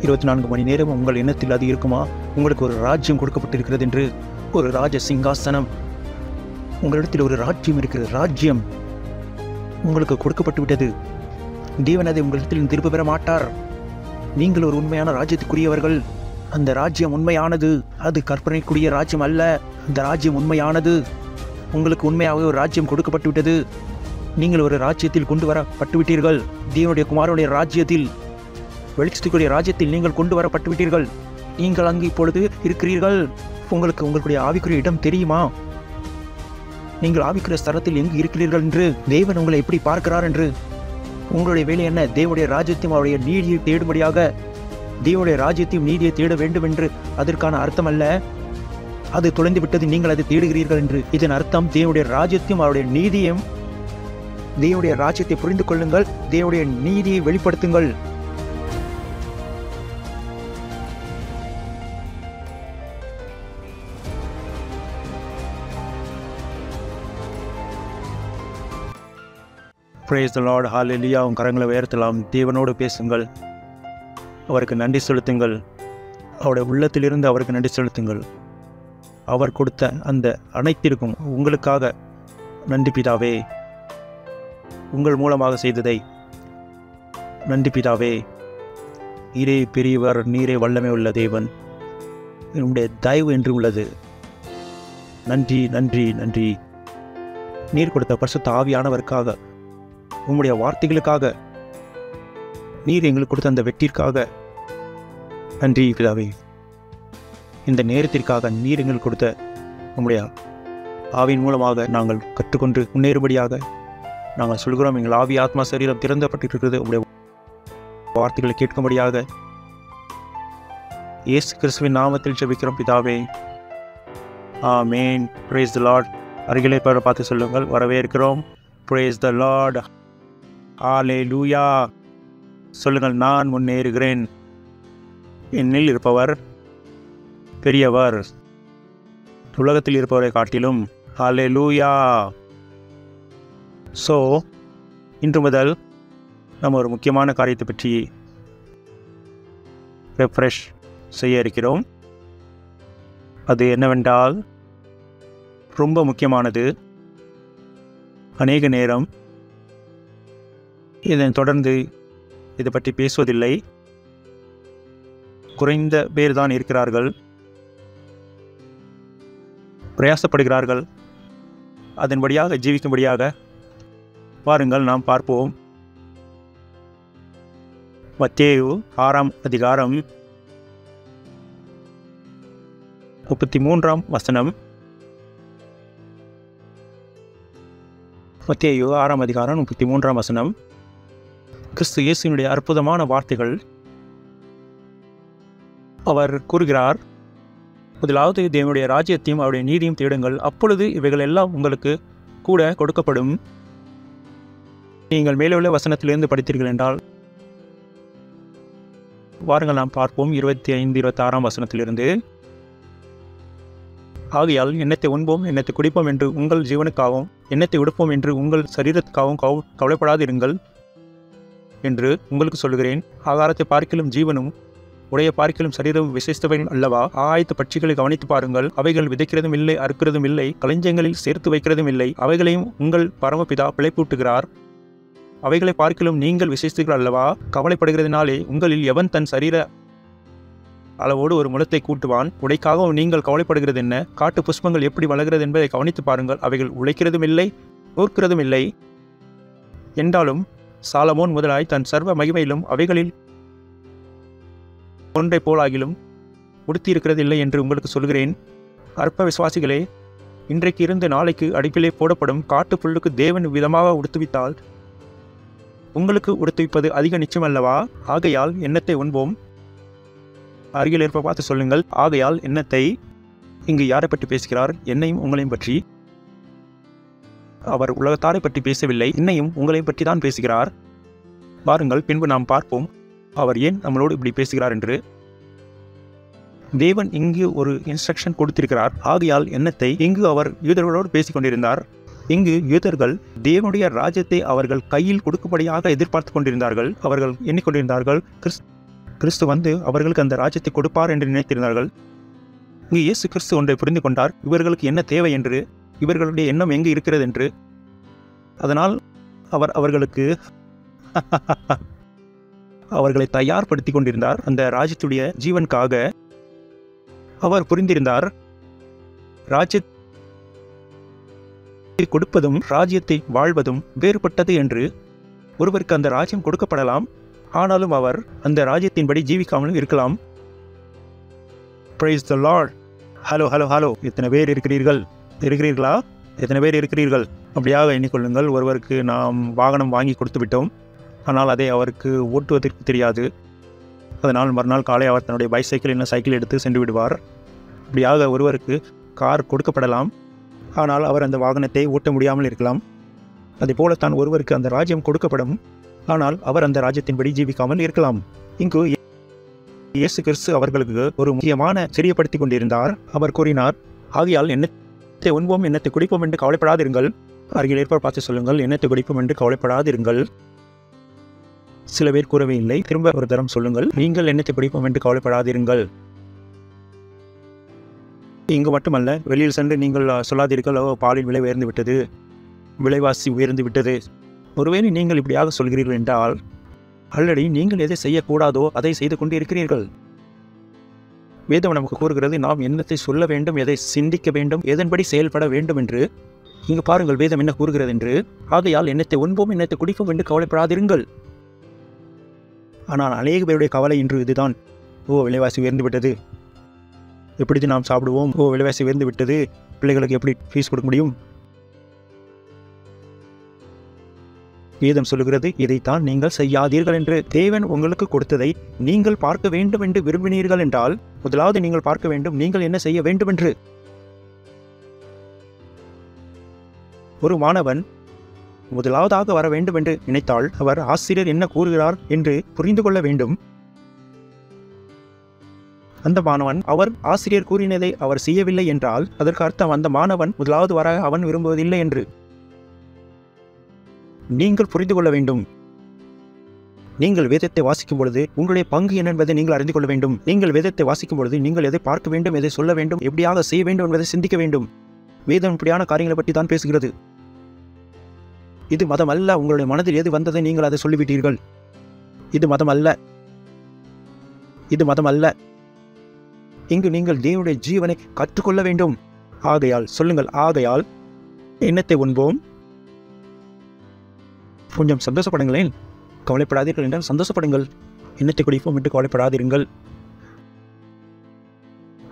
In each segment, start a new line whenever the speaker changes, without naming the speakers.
24 மணி நேரம் உங்கள் எண்ணத்தில் அது இருக்குமா? உங்களுக்கு ஒரு ராஜ்யம் கொடுக்கப்பட்டிருக்கிறது என்று, ஒரு ராஜ சிங்காசனம், உங்களிடத்தில் ஒரு ராஜ்யம் இருக்கிறது. ராஜ்யம் உங்களுக்கு கொடுக்கப்பட்டு விட்டது. தேவன் அதை உங்களிடத்தில் திரும்ப பெற மாட்டார். நீங்கள் ஒரு உண்மையான ராஜ்யத்துக்குரியவர்கள். அந்த ராஜ்யம் உண்மையானது. அது கற்பனைக்குரிய ராஜ்யம் அல்ல. அந்த ராஜ்யம் உண்மையானது. உங்களுக்கு உண்மையாக ஒரு ராஜ்யம் கொடுக்கப்பட்டு விட்டது. நீங்கள் ஒரு ராஜ்யத்தில் கொண்டு வரப்பட்டு விட்டீர்கள். தேவனுடைய குமாரனுடைய ராஜ்யத்தில், வெளிச்சத்துக்குரிய ராஜ்யத்தில் நீங்கள் கொண்டு வரப்பட்டு விட்டீர்கள். நீங்கள் அங்கு இப்பொழுது இருக்கிறீர்கள். உங்களுக்கு உங்களுடைய ஆவிக்குரிய இடம் தெரியுமா? நீங்கள் ஆவிக்குரிய ஸ்தலத்தில் எங்கு இருக்கிறீர்கள் என்று, தேவன் உங்களை எப்படி பார்க்கிறார் என்று. உங்களுடைய வேலை என்ன? தேவனுடைய ராஜ்யத்தையும் அவருடைய நீதியை தேடும்படியாக, தேவனுடைய ராஜ்யத்தையும் நீதியை தேட வேண்டும் என்று. அதற்கான அர்த்தம் அல்ல அது தொலைந்து விட்டது, நீங்கள் அதை தேடுகிறீர்கள் என்று. இதன் அர்த்தம் தேவனுடைய ராஜ்யத்தையும் அவருடைய நீதியையும், தேவனுடைய ராஜ்யத்தை புரிந்து கொள்ளுங்கள், தேவனுடைய நீதியை வெளிப்படுத்துங்கள். Praise the Lord. Hallelujah. உன் கரங்களை உயர்த்தலாம். தேவனோடு பேசுங்கள். அவருக்கு நன்றி செலுத்துங்கள். அவருடைய உள்ளத்திலிருந்து அவருக்கு நன்றி செலுத்துங்கள். அவர் கொடுத்த அந்த அனைத்திற்கும் உங்களுக்காக நன்றி பிதாவே. உங்கள் மூலமாக செய்ததை நன்றி பிதாவே. நீரே பெரியவர், நீரே வல்லமை உள்ள தேவன், என்னுடைய தயவு என்று உள்ளது. நன்றி நன்றி நன்றி. நீர் கொடுத்த பரிசுத்த ஆவியானவருக்காக, உம்முடைய வார்த்தைகளுக்காக, நீர் எங்களுக்கு கொடுத்த அந்த வெற்றிற்காக நன்றி பிதாவே. இந்த நேரத்திற்காக நீர் எங்களுக்கு கொடுத்த உம்முடைய ஆவியின் மூலமாக நாங்கள் கற்றுக்கொண்டு முன்னேறுபடியாக நாங்கள் சொல்கிறோம். எங்கள் ஆவி ஆத்மா சரீரம் திறந்தப்பட்டிருக்கிறது. உம்முடைய வார்த்தைகளை கேட்கும்படியாக இயேசு கிறிஸ்துவின் நாமத்தில் ஜெபிக்கிறோம் பிதாவே. ஆமென். Praise the Lord. அருகிலே பார்த்து சொல்லுங்கள், வரவேற்கிறோம். Praise the Lord. ஹல்லேலூயா. சொல்லுங்கள், நான் முன்னேறுகிறேன். என்னில் இருப்பவர் பெரியவர், உலகத்தில் இருப்பவரை காட்டிலும். ஹல்லேலூயா. ஸோ இன்று முதல் நம்ம ஒரு முக்கியமான காரியத்தை பற்றி ரெஃப்ரெஷ் செய்ய இருக்கிறோம். அது என்னவென்றால், ரொம்ப முக்கியமானது. அநேக நேரம் இதனை தொடர்ந்து இதை பற்றி பேசுவதில்லை. குறைந்த பேர் தான் இருக்கிறார்கள், பிரயாசப்படுகிறார்கள் அதன்படியாக ஜீவிக்கும்படியாக. வாருங்கள் நாம் பார்ப்போம். மத்தேயு 6ஆம் அதிகாரம் 33ஆம் வசனம். மத்தேயு 6ஆம் அதிகாரம் 33ஆம் வசனம். கிறிஸ்து இயேசுவினுடைய அற்புதமான வார்த்தைகள். அவர் கூறுகிறார், முதலாவது தேவனுடைய ராஜ்யத்தையும் அவருடைய நீதியும் தேடுங்கள், அப்பொழுது இவைகள் எல்லாம் உங்களுக்கு கூட கொடுக்கப்படும். நீங்கள் மேலே உள்ள வசனத்திலிருந்து படித்தீர்கள் என்றால் வாருங்கள் நாம் பார்ப்போம். 25-26ஆம் வசனத்திலிருந்து. ஆகையால் எண்ணத்தை உண்போம், எண்ணத்தை குடிப்போம் என்று உங்கள் ஜீவனுக்காகவும், எண்ணத்தை உடுப்போம் என்று உங்கள் சரீரத்துக்காகவும் கவலைப்படாதிருங்கள் என்று உங்களுக்கு சொல்கிறேன். ஆகாரத்தை பார்க்கிலும் ஜீவனும், உடைய பார்க்கிலும் சரீரம் விசேஷத்தவைகள் அல்லவா? ஆயத்த பட்சிகளை கவனித்து பாருங்கள். அவைகள் விதைக்கிறதும் இல்லை, அறுக்கிறதும் இல்லை, களஞ்சியங்களில் சேர்த்து வைக்கிறதும் இல்லை. அவைகளையும் உங்கள் பரமபிதா பிழைப்பூட்டுகிறார். அவைகளை பார்க்கிலும் நீங்கள் விசேஷித்தீர்கள் அல்லவா? கவலைப்படுகிறதுனாலே உங்களில் எவன் தன் சரீர அளவோடு ஒரு முளத்தை கூட்டுவான்? உடைக்காகவும் நீங்கள் கவலைப்படுகிறது என்ன? காட்டு புஷ்பங்கள் எப்படி வளர்கிறது என்பதை கவனித்து பாருங்கள். அவைகள் உழைக்கிறதும் இல்லை, நூற்கிறதும் இல்லை. என்றாலும் சாலமோன் முதலாய் தன் சர்வ மகிமையிலும் அவைகளில் ஒன்றை போலாகிலும் உடுத்தியிருக்கிறது இல்லை என்று உங்களுக்கு சொல்கிறேன். அற்ப விசுவாசிகளே, இன்றைக்கு இருந்து நாளைக்கு அடுப்பிலே போடப்படும் காட்டு புல்லுக்கு தேவன் விதமாக உடுத்துவித்தால் உங்களுக்கு உடுத்துவிப்பது அதிக நிச்சயம் அல்லவா? ஆகையால் எண்ணத்தை உண்போம். அருகில் இருப்ப பார்த்து சொல்லுங்கள், ஆகையால் எண்ணத்தை. இங்கு யாரை பற்றி பேசுகிறார்? என்னையும் உங்களையும் பற்றி. அவர் உலகத்தாரை பற்றி பேசவில்லை, என்னையும் உங்களையும் பற்றி தான் பேசுகிறார். வாருங்கள் பின்பு நாம் பார்ப்போம் அவர் ஏன் நம்மளோடு இப்படி பேசுகிறார் என்று. தேவன் இங்கு ஒரு இன்ஸ்ட்ரக்ஷன் கொடுத்திருக்கிறார். ஆகையால் எண்ணத்தை. இங்கு அவர் யூதர்களோடு பேசிக் கொண்டிருந்தார். இங்கு யூதர்கள் தேவனுடைய ராஜ்யத்தை அவர்கள் கையில் கொடுக்கும்படியாக எதிர்பார்த்து கொண்டிருந்தார்கள். அவர்கள் எண்ணிக்கொண்டிருந்தார்கள், கிறிஸ்து வந்து அவர்களுக்கு அந்த ராஜ்யத்தை கொடுப்பார் என்று நினைத்திருந்தார்கள். இங்கு இயேசு கிறிஸ்து ஒன்றை புரிந்து கொண்டார், இவர்களுக்கு என்ன தேவை என்று, இவர்களுடைய எண்ணம் எங்கு இருக்கிறது என்று. அதனால் அவர் அவர்களுக்கு அவர்களை தயார்படுத்தி கொண்டிருந்தார். அந்த ராஜ்யத்துடைய ஜீவனுக்காக அவர் புரிந்திருந்தார், ராஜ்யத்தை கொடுப்பதும் ராஜ்யத்தை வாழ்வதும் வேறுபட்டது என்று. ஒருவருக்கு அந்த ராஜ்யம் கொடுக்கப்படலாம், ஆனாலும் அவர் அந்த ராஜ்யத்தின்படி ஜீவிக்காமலும் இருக்கலாம். Praise the Lord. Hello hello hello, எத்தனை பேர் இருக்கிறீர்களா? எத்தனை பேர் இருக்கிறீர்கள்? அப்படியாக எண்ணிக்கொள்ளுங்கள். ஒருவருக்கு நாம் வாகனம் வாங்கி கொடுத்து விட்டோம், ஆனால் அதை அவருக்கு ஓட்டுவதற்கு தெரியாது. அதனால் மறுநாள் காலை அவர் தன்னுடைய பைசைக்கிள் இல்லை சைக்கிள் எடுத்து சென்று விடுவார். அப்படியாக ஒருவருக்கு கார் கொடுக்கப்படலாம், ஆனால் அவர் அந்த வாகனத்தை ஓட்ட முடியாமல் இருக்கலாம். அதே போலத்தான் ஒருவருக்கு அந்த ராஜ்யம் கொடுக்கப்படும், ஆனால் அவர் அந்த ராஜ்யத்தின்படி ஜீவிக்காமல் இருக்கலாம். இங்கு இயேசு கிறிஸ்து அவர்களுக்கு ஒரு முக்கியமான தெரியப்படுத்தி கொண்டிருந்தார். அவர் கூறினார், ஆகையால் எண்ணத்தை உண்போம் எண்ணத்தை குடிப்போம் என்று கவலைப்படாதிருங்கள். அருகில் ஏற்பாடு பார்த்து சொல்லுங்கள், எண்ணத்தை குடிப்போம் என்று கவலைப்படாதிருங்கள். சில பேர் கூறவே இல்லை, திரும்ப ஒரு தரம் சொல்லுங்கள், நீங்கள் எண்ணத்தை குடிப்போம் என்று கவலைப்படாதிருங்கள். இங்கு மட்டுமல்ல, வெளியில் சென்று நீங்கள் சொல்லாதீர்கள், பாலின் விலை உயர்ந்து விட்டது, விலைவாசி உயர்ந்து விட்டது. ஒருவேளை நீங்கள் இப்படியாக சொல்கிறீர்கள் என்றால் ஆல்ரெடி நீங்கள் எதை செய்யக்கூடாதோ அதை செய்து கொண்டு இருக்கிறீர்கள். வேதம் நமக்கு கூறுகிறது, நாம் என்னத்தை சொல்ல வேண்டும், எதை சிந்திக்க வேண்டும், எதன்படி செயல்பட வேண்டும் என்று. இங்கு பாருங்கள் வேதம் என்ன கூறுகிறது என்று. ஆகையால் எண்ணத்தை உண்போம் எண்ணத்தை குடிப்போம் என்று கவலைப்படாதிருங்கள். ஆனால் அநேக பேருடைய கவலை இன்று இதுதான், விலைவாசி உயர்ந்து விட்டது, எப்படி நாம் சாப்பிடுவோம், விலைவாசி உயர்ந்து விட்டது, பிள்ளைகளுக்கு எப்படி ஃபீஸ் கொடுக்க முடியும். வேதம் சொல்லுகிறது, இதைத்தான் நீங்கள் செய்யாதீர்கள் என்று. தேவன் உங்களுக்கு கொடுத்ததை நீங்கள் பார்க்க வேண்டும் என்று விரும்பினீர்கள் என்றால் முதலாவது நீங்கள் பார்க்க வேண்டும் நீங்கள் என்ன செய்ய வேண்டும் என்று. ஒரு மாணவன் முதலாவதாக வர வேண்டும் என்று நினைத்தால் அவர் ஆசிரியர் என்ன கூறுகிறார் என்று புரிந்து கொள்ள வேண்டும். அந்த மாணவன் அவர் ஆசிரியர் கூறினதை அவர் செய்யவில்லை என்றால் அதற்கு அர்த்தம் அந்த மாணவன் முதலாவது வர அவன் விரும்புவதில்லை என்று. நீங்கள் புரிந்து கொள்ள வேண்டும். நீங்கள் வேதத்தை வாசிக்கும் பொழுது உங்களுடைய பங்கு என்ன என்பதை நீங்கள் அறிந்து கொள்ள வேண்டும். நீங்கள் வேதத்தை வாசிக்கும் பொழுது நீங்கள் எதை பார்க்க வேண்டும், எதை சொல்ல வேண்டும், எப்படியாக செய்ய வேண்டும் என்பதை சிந்திக்க வேண்டும். வேதம் இப்படியான காரியங்களை பற்றி தான் பேசுகிறது. இது மதம் அல்ல. உங்களுடைய மனதில் எது வந்ததை நீங்கள் அதை சொல்லிவிட்டீர்கள். இது மதம் அல்ல, இது மதம் அல்ல. இங்கு நீங்கள் தேவனுடைய ஜீவனை கற்றுக்கொள்ள வேண்டும். ஆகையால் சொல்லுங்கள், ஆகையால் எண்ணத்தை உண்போம். கொஞ்சம் சந்தோஷப்படுங்களேன். கவலைப்படாதீர்கள் என்றால் சந்தோஷப்படுங்கள். எண்ணத்தை குடிப்போம் என்று கவலைப்படாதீர்கள்.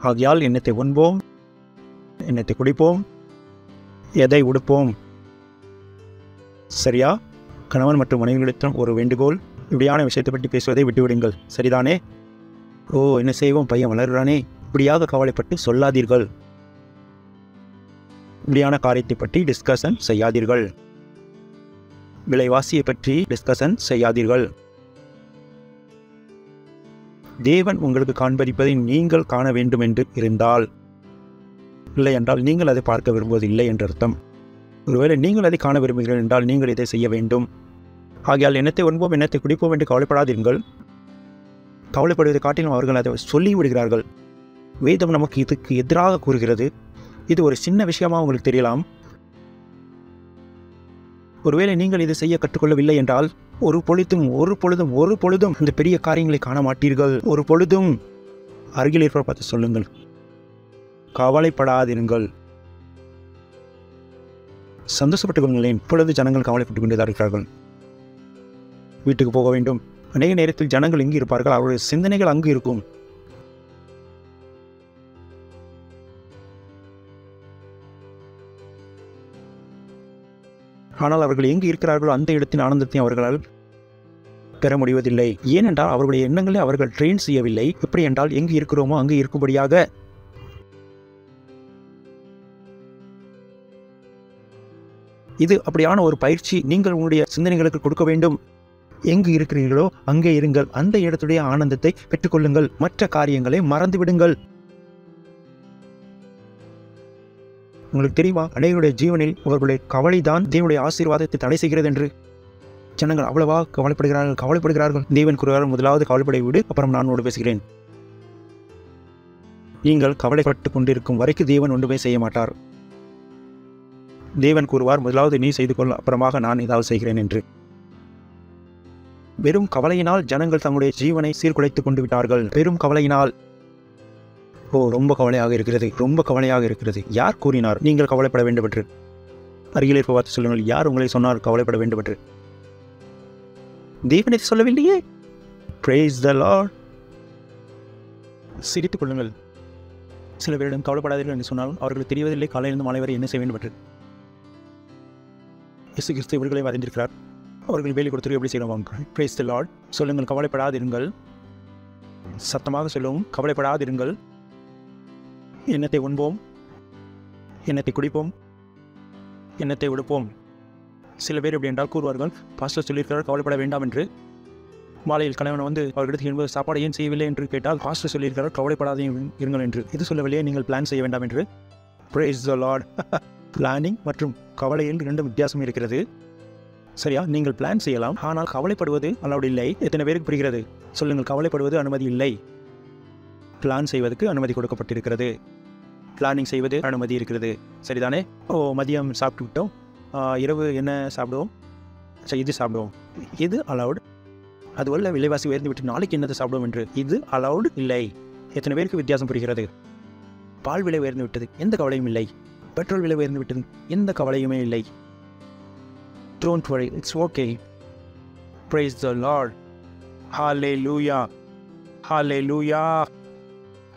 ஆகையால் எண்ணத்தை உண்போம், எண்ணத்தை குடிப்போம், எதை உடுப்போம். சரியா? கணவன் மற்றும் மனைவிகளிடம் ஒரு வேண்டுகோள், இப்படியான விஷயத்தை பற்றி பேசுவதை விட்டுவிடுங்கள். சரிதானே? என்ன செய்வோம், பையன் வளர்கிறானே, இப்படியாக கவலைப்பட்டு சொல்லாதீர்கள். இப்படியான காரியத்தை பற்றி டிஸ்கஷன் செய்யாதீர்கள். விலைவாசியை பற்றி டிஸ்கஷன் செய்யாதீர்கள். தேவன் உங்களுக்கு காண்பிப்பதை நீங்கள் காண வேண்டும் என்று இருந்தால், இல்லை என்றால் நீங்கள் அதை பார்க்க விரும்புவதில்லை என்று அர்த்தம். ஒருவேளை நீங்கள் அதை காண விரும்புகிறீர்கள் என்றால் நீங்கள் இதை செய்ய வேண்டும். ஆகையால் எண்ணத்தை உண்போம் எண்ணத்தை குடிப்போம் என்று கவலைப்படாதீர்கள். கவலைப்படுவதை காட்டிலும் அவர்கள் அதை சொல்லி விடுகிறார்கள். வேதம் நமக்கு இதுக்கு எதிராக கூறுகிறது. இது ஒரு சின்ன விஷயமாக உங்களுக்கு தெரியலாம். ஒருவேளை நீங்கள் இதை செய்ய கற்றுக்கொள்ளவில்லை என்றால் ஒரு பொழுதும் இந்த பெரிய காரியங்களை காண மாட்டீர்கள். ஒரு பொழுதும். அருகில் இருப்ப பார்த்து சொல்லுங்கள், கவலைப்படாதிருங்கள். சந்தோஷப்பட்டுக் கொள்ளுங்களேன். இப்பொழுது ஜனங்கள் கவலைப்பட்டுக் கொண்டுதான் இருக்கிறார்கள். வீட்டுக்கு போக வேண்டும். அநேக நேரத்தில் ஜனங்கள் இங்கு இருப்பார்கள், அவருடைய சிந்தனைகள் அங்கு இருக்கும். ஆனால் அவர்கள் எங்கு இருக்கிறார்களோ அந்த இடத்தின் ஆனந்தத்தையும் அவர்களால் பெற முடிவதில்லை. ஏனென்றால் அவர்களுடைய எண்ணங்களை அவர்கள் ட்ரெயின் செய்யவில்லை. எப்படி என்றால் எங்கு இருக்கிறோமோ அங்கு இருக்கும்படியாக. இது அப்படியான ஒரு பயிற்சி நீங்கள் உங்களுடைய சிந்தனைகளுக்கு கொடுக்க வேண்டும். எங்கு இருக்கிறீர்களோ அங்கே இருங்கள். அந்த இடத்துடைய ஆனந்தத்தை பெற்றுக்கொள்ளுங்கள். மற்ற காரியங்களை மறந்துவிடுங்கள். உங்களுக்கு தெரியுமா, அநேகருடைய ஜீவனில் அவர்களுடைய கவலைதான் தேவனுடைய ஆசீர்வாதத்தை தடை செய்கிறது என்று. ஜனங்கள் அவ்வளவா கவலைப்படுகிறார்கள். தேவன் கூறுகிறார், முதலாவது கவலைப்பட விடு, அப்புறம் நான் உன்னோடு பேசுகிறேன். நீங்கள் கவலைப்பட்டு கொண்டிருக்கும் வரைக்கும் தேவன் ஒன்றுமே செய்ய மாட்டார். தேவன் கூறுவார், முதலாவது நீ செய்து கொள், அப்புறமாக நான் ஏதாவது செய்கிறேன் என்று. வெறும் கவலையினால் ஜனங்கள் தங்களுடைய ஜீவனை சீர்குலைத்துக் கொண்டு விட்டார்கள். பெரும் கவலையினால். ரொம்ப கவலையாக இருக்கிறது. யார் கூறினார் நீங்கள் கவலைப்பட வேண்டும் என்று? அருகில் இருப்ப பார்த்து சொல்லுங்கள், யார் உங்களை சொன்னார் கவலைப்பட வேண்டும் என்று? தேவனை சொல்லவில்லையே. Praise the Lord. சிரித்துக் கொள்ளுங்கள். சில பேரிடம் கவலைப்படாதீர்கள் என்று சொன்னாலும் அவர்களுக்கு தெரியவதில்லை காலையிலிருந்து மாலை வரை என்ன செய்ய வேண்டும் என்று. இயேசு கிறிஸ்து இவர்களை அறிந்திருக்கிறார். அவர்கள் வேலை கொடுத்து எப்படி செய்யணும்? Praise the Lord. சொல்லுங்கள், கவலைப்படாதிருங்கள். சத்தமாக சொல்லவும், கவலைப்படாதிருங்கள். எண்ணத்தை உண்போம், எண்ணத்தை குடிப்போம், எண்ணத்தை உடுப்போம். சில பேர் எப்படி என்றால் கூறுவார்கள், பாஸ்டர் சொல்லியிருக்கிறார் கவலைப்பட வேண்டாம் என்று. மாலையில் கணவன் வந்து அவர்களிடத்தில் என்பது சாப்பாடு ஏன் செய்யவில்லை என்று கேட்டால், பாஸ்டர் சொல்லியிருக்கிறார் கவலைப்படாதே இருங்கள் என்று. இது சொல்லவில்லையே நீங்கள் பிளான் செய்ய வேண்டாம் என்று. Praise the Lord. பிளானிங் மற்றும் கவலையில் 2 வித்தியாசம் இருக்கிறது. சரியா? நீங்கள் பிளான் செய்யலாம், ஆனால் கவலைப்படுவது அலௌட் இல்லை. எத்தனை பேருக்கு புரிகிறது? சொல்லுங்கள், கவலைப்படுவது அனுமதி இல்லை. பிளான் செய்வதற்கு அனுமதி கொடுக்கப்பட்டிருக்கிறது. பிளானிங் செய்வது அனுமதி இருக்கிறது. சரிதானே? மதியம் சாப்பிட்டு விட்டோம், இரவு என்ன சாப்பிடுவோம்? இது சாப்பிடுவோம். இது அலௌட். அதுவல்ல விலைவாசி உயர்ந்து விட்டு நாளைக்கு என்னத்தை சாப்பிடுவோம் என்று. இது அலௌட் இல்லை. எத்தனை பேருக்கு வித்தியாசம் புரிகிறது? பால் விலை உயர்ந்து விட்டது, எந்த கவலையும் இல்லை. பெட்ரோல் விலை உயர்ந்து விட்டது, எந்த கவலையுமே இல்லை. Don't worry, it's okay. Praise the Lord. Hallelujah. Hallelujah.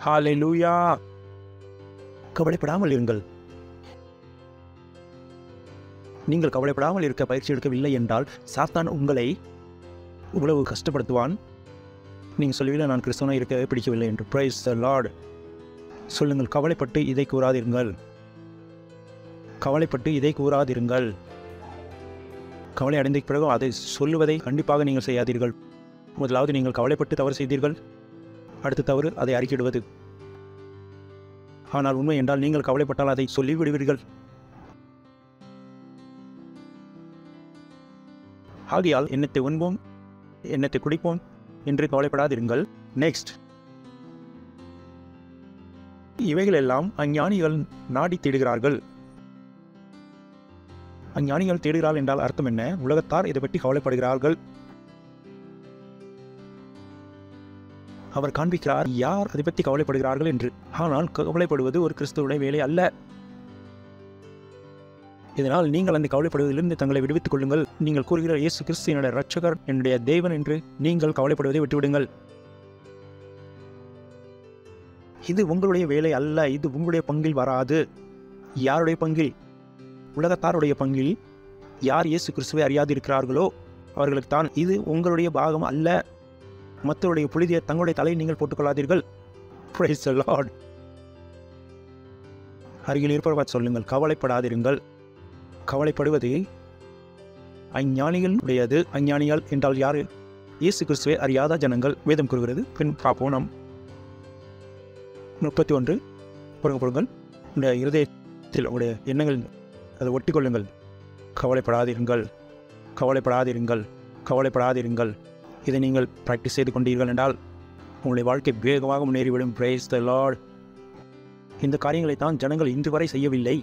Hallelujah. கவலைப்படாமல் இருங்கள். நீங்கள் கவலைப்படாமல் இருக்க பயிற்சி எடுக்கவில்லை என்றால் சாத்தான் உங்களை இவ்வளவு கஷ்டப்படுத்துவான். நீங்கள் சொல்லுவீங்க, நான் கிறிஸ்தவனாக இருக்க பிடிக்கவில்லை என்று. Praise the Lord. சொல்லுங்கள், கவலைப்பட்டு இதை கூறாதிருங்கள். கவலைப்பட்டு இதை கூறாதிருங்கள். கவலை அடைந்த பிறகு அதை சொல்லுவதை கண்டிப்பாக நீங்கள் செய்யாதீர்கள். முதலாவது நீங்கள் கவலைப்பட்டு தவறு செய்தீர்கள், அடுத்த தவறு அதை அறிக்கையிடுவது. ஆனால் உண்மை என்றால் நீங்கள் கவலைப்பட்டால் அதை சொல்லிவிடுவீர்கள். ஆகையால் எண்ணத்தை உண்போம், எண்ணத்தை குடிப்போம் என்று கவலைப்படாதிருங்கள். நெக்ஸ்ட், இவைகள் எல்லாம் அஞ்ஞானிகள் நாடி தேடுகிறார்கள். அஞ்ஞானிகள் தேடுகிறார்கள் என்றால் அர்த்தம் என்ன? உலகத்தார் இதை பற்றி கவலைப்படுகிறார்கள். அவர் காண்பிக்கிறார் யார் அதை பற்றி கவலைப்படுகிறார்கள் என்று. ஆனால் கவலைப்படுவது ஒரு கிறிஸ்துவுடைய வேலை அல்ல. இதனால் நீங்கள் அந்த கவலைப்படுவதிலிருந்து தங்களை விடுவித்துக் கொள்ளுங்கள். நீங்கள் கூறுகிற இயேசு கிறிஸ்து என்னுடைய இரட்சகர், என்னுடைய தேவன் என்று நீங்கள் கவலைப்படுவதை விட்டுவிடுங்கள். இது உங்களுடைய வேலை அல்ல. இது உங்களுடைய பங்கில் வராது. யாருடைய பங்கில்? உலகத்தாருடைய பங்கில். யார் இயேசு கிறிஸ்துவை அறியாது இருக்கிறார்களோ அவர்களுக்கு தான். இது உங்களுடைய பாகம் அல்ல. மற்றவருடைய புழுதியை தங்களுடைய தலையில் நீங்கள் போட்டுக்கொள்ளாதீர்கள். Praise the Lord. அருகில் இருப்பவர் சொல்லுங்கள், கவலைப்படாதிருங்கள். கவலைப்படுவது அஞ்ஞானிகளுடையது. அஞ்ஞானிகள் என்றால் யார்? இயேசு கிறிஸ்துவை அறியாத ஜனங்கள் வேதம் கூறுகிறது. பின் பார்ப்போம். நாம் 31 பொருங்கள். உடைய இருதயத்தில் உடைய எண்ணங்கள் அதை ஒட்டி கொள்ளுங்கள். கவலைப்படாதிருங்கள், கவலைப்படாதிருங்கள், கவலைப்படாதிருங்கள். இதை நீங்கள் ப்ராக்டிஸ் செய்து கொண்டீர்கள் என்றால் உங்களுடைய வாழ்க்கை வேகமாக முன்னேறிவிடும். Praise the Lord. இந்த காரியங்களை தான் ஜனங்கள் இன்று வரை செய்யவில்லை.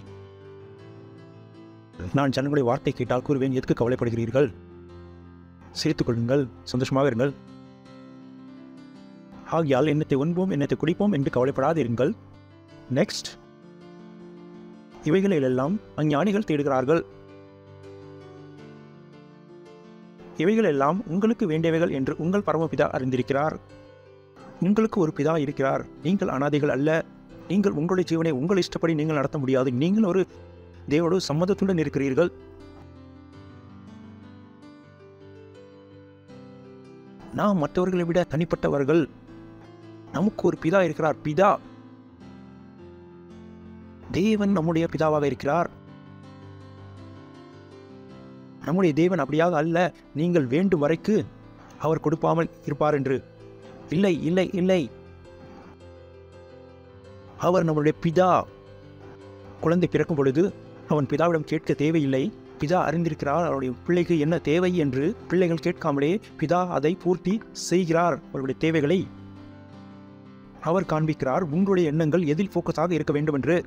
நான் ஜனங்களுடைய வார்த்தை கேட்டால் கூறுவேன், எதற்கு கவலைப்படுகிறீர்கள்? சிரித்துக் கொள்ளுங்கள், சந்தோஷமாக இருங்கள். ஆகியால் எண்ணத்தை உண்போம், எண்ணத்தை குடிப்போம் என்று கவலைப்படாதிருங்கள். நெக்ஸ்ட், இவைகளெல்லாம் அஞ்ஞானிகள் தேடுகிறார்கள். இவைகள் எல்லாம் உங்களுக்கு வேண்டியவைகள் என்று உங்கள் பரமபிதா அறிந்திருக்கிறார். உங்களுக்கு ஒரு பிதா இருக்கிறார். நீங்கள் அனாதைகள் அல்ல. நீங்கள் உங்களுடைய ஜீவனை உங்கள் இஷ்டப்படி நீங்கள் நடத்த முடியாது. நீங்கள் ஒரு தேவனோடு சம்மதத்துடன் இருக்கிறீர்கள். நாம் மற்றவர்களை விட தனிப்பட்டவர்கள். நமக்கு ஒரு பிதா இருக்கிறார். பிதா தேவன் நம்முடைய பிதாவாக இருக்கிறார். நம்முடைய தேவன் அப்படியாக அல்ல, நீங்கள் வேண்டும் வரைக்கு அவர் கொடுப்பாமல் இருப்பார் என்று. இல்லை இல்லை இல்லை. அவர் நம்முடைய பிதா. குழந்தை பிறக்கும் பொழுது அவன் பிதாவிடம் கேட்க தேவையில்லை. பிதா அறிந்திருக்கிறார் அவருடைய பிள்ளைக்கு என்ன தேவை என்று. பிள்ளைகள் கேட்காமலே பிதா அதை பூர்த்தி செய்கிறார். அவருடைய தேவைகளை அவர் காண்பிக்கிறார். உங்களுடைய எண்ணங்கள் எதில் ஃபோக்கஸாக இருக்க வேண்டும் என்று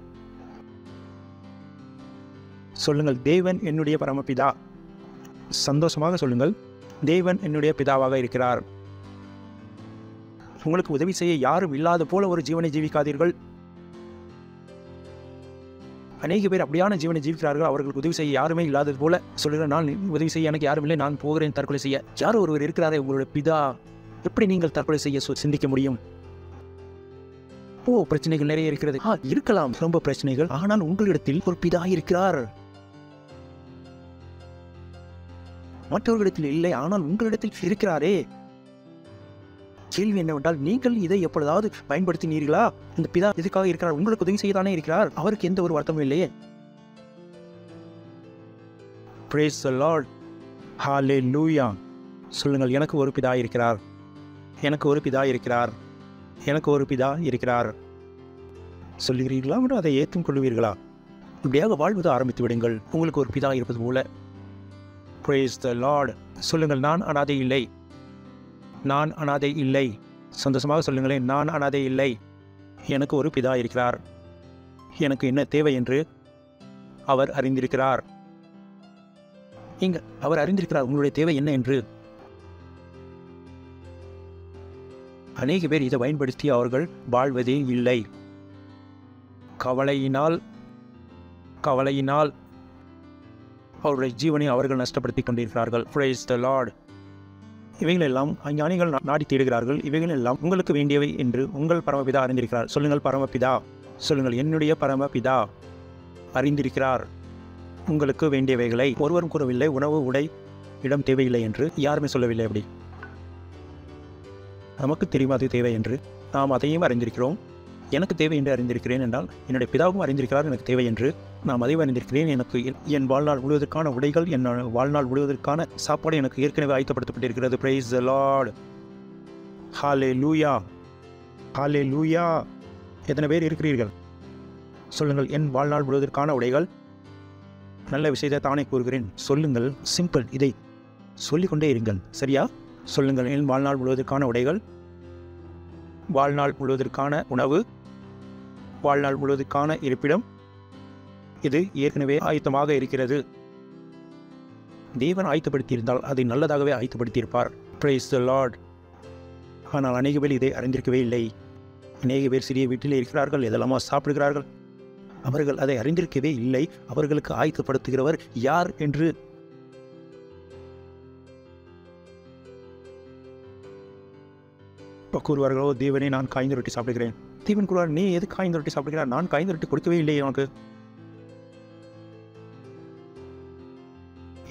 சொல்லுங்கள். தேவன் என்னுடைய பரமபிதா. சந்தோஷமாக சொல்லுங்கள், தேவன் என்னுடைய பிதாவாக இருக்கிறார். உங்களுக்கு உதவி செய்ய யாரும் இல்லாத போல ஒரு ஜீவனை ஜீவிக்காதீர்கள். அநேக பேர் அப்படியான ஜீவனை ஜீவிக்கிறார்கள். அவர்களுக்கு உதவி செய்ய யாருமே இல்லாதது போல சொல்லுகிற, நான் உதவி செய்ய எனக்கு யாரும் இல்லை, நான் போகிறேன் தற்கொலை செய்ய. யாரோ ஒருவர் இருக்கிறாரே உங்களுடைய பிதா. எப்படி நீங்கள் தற்கொலை செய்ய சிந்திக்க முடியும்? பிரச்சனைகள் நிறைய இருக்கிறது. இருக்கலாம் ரொம்ப பிரச்சனைகள். ஆனால் உங்களிடத்தில் ஒரு பிதா இருக்கிறார். மற்றவர்களிடத்தில் இல்லை, ஆனால் உங்களிடத்தில் இருக்கிறாரே. கேள்வி என்னவென்றால், நீங்கள் இதை எப்பொழுதாவது பயன்படுத்தினீர்களா? இந்த பிதா எதுக்காக இருக்கிறார்? உங்களுக்கு உதவி செய்யதானே இருக்கிறார். அவருக்கு எந்த ஒரு வருத்தமும் இல்லையே. Praise the Lord. Hallelujah. சொல்லுங்கள், எனக்கு ஒரு பிதா இருக்கிறார். எனக்கு ஒரு பிதா இருக்கிறார். எனக்கு ஒரு பிதா இருக்கிறார். சொல்லுகிறீர்களா? அதை ஏற்றும் கொள்வீர்களா? இப்படியாக வாழ்வது ஆரம்பித்து விடுங்கள். உங்களுக்கு ஒரு பிதா இருப்பது போல. Praise the Lord. சொல்லுங்கள், நான் அனாதை இல்லை. நான் அனாதை இல்லை. சந்தோஷமாக சொல்லுங்களேன், நான் அனாதை இல்லை. எனக்கு ஒரு பிதா இருக்கிறார். எனக்கு என்ன தேவை என்று அவர் அறிந்திருக்கிறார். அவர் அறிந்திருக்கிறார் உங்களுடைய தேவை என்ன என்று. அநேக பேர் இதை பயன்படுத்தி அவர்கள் வாழ்வதே இல்லை. கவலையினால் அவருடைய ஜீவனை அவர்கள் நஷ்டப்படுத்திக் கொண்டிருக்கிறார்கள். Praise the Lord. இவைகளெல்லாம் ஞானிகள் நாடி தேடுகிறார்கள். இவைகள் எல்லாம் உங்களுக்கு வேண்டியவை என்று உங்கள் பரமபிதா அறிந்திருக்கிறார். சொல்லுங்கள், பரமபிதா. சொல்லுங்கள், என்னுடைய பரமபிதா அறிந்திருக்கிறார் உங்களுக்கு வேண்டியவைகளை. ஒருவரும் கூறவில்லை உணவு, உடை, இடம் தேவையில்லை என்று. யாருமே சொல்லவில்லை. அப்படி நமக்கு தெரியும் அது தேவை என்று. நாம் அதையும் அறிந்திருக்கிறோம். எனக்கு தேவை என்று அறிந்திருக்கிறேன் என்றால் என்னுடைய பிதாவும் அறிந்திருக்கிறார் எனக்கு தேவை என்று. நாம் அதையும் அறிந்திருக்கிறேன். எனக்கு என் வாழ்நாள் முழுவதற்கான உடைகள், என் வாழ்நாள் முழுவதற்கான சாப்பாடு எனக்கு ஏற்கனவே ஆயத்தப்படுத்தப்பட்டிருக்கிறது. Praise the Lord. Hallelujah. Hallelujah. எத்தனை பேர் இருக்கிறீர்கள்? சொல்லுங்கள், என் வாழ்நாள் முழுவதற்கான உடைகள். நல்ல விஷயத்தை தானே கூறுகிறேன். சொல்லுங்கள், சிம்பிள். இதை சொல்லிக்கொண்டே இருங்கள். சரியா? சொல்லுங்கள், என் வாழ்நாள் முழுவதற்கான உடைகள், வாழ்நாள் முழுவதற்கான உணவு, வாழ்நாள் முழுவதற்கான இருப்பிடம், இது ஏற்கனவே ஆயத்தமாக இருக்கிறது. தேவன் ஆயத்தப்படுத்தியிருந்தால் அதை நல்லதாகவே ஆயத்தப்படுத்தியிருப்பார். Praise the Lord. ஆனால் அநேக பேர் இதை அறிந்திருக்கவே இல்லை. அநேக பேர் சிறிய வீட்டிலே இருக்கிறார்கள், எதெல்லாமா சாப்பிடுகிறார்கள். அவர்கள் அதை அறிந்திருக்கவே இல்லை. அவர்களுக்கு ஆயத்தப்படுத்துகிறவர் யார் என்று. கூறுவார்களோ, தேவனே நான் காய்ந்த ரொட்டி சாப்பிடுகிறேன். தேவன் கூறுவார், நீ எது காய்ந்த ரொட்டி சாப்பிடுகிறார்? நான் காய்ந்த ரொட்டி கொடுக்கவே இல்லை உனக்கு.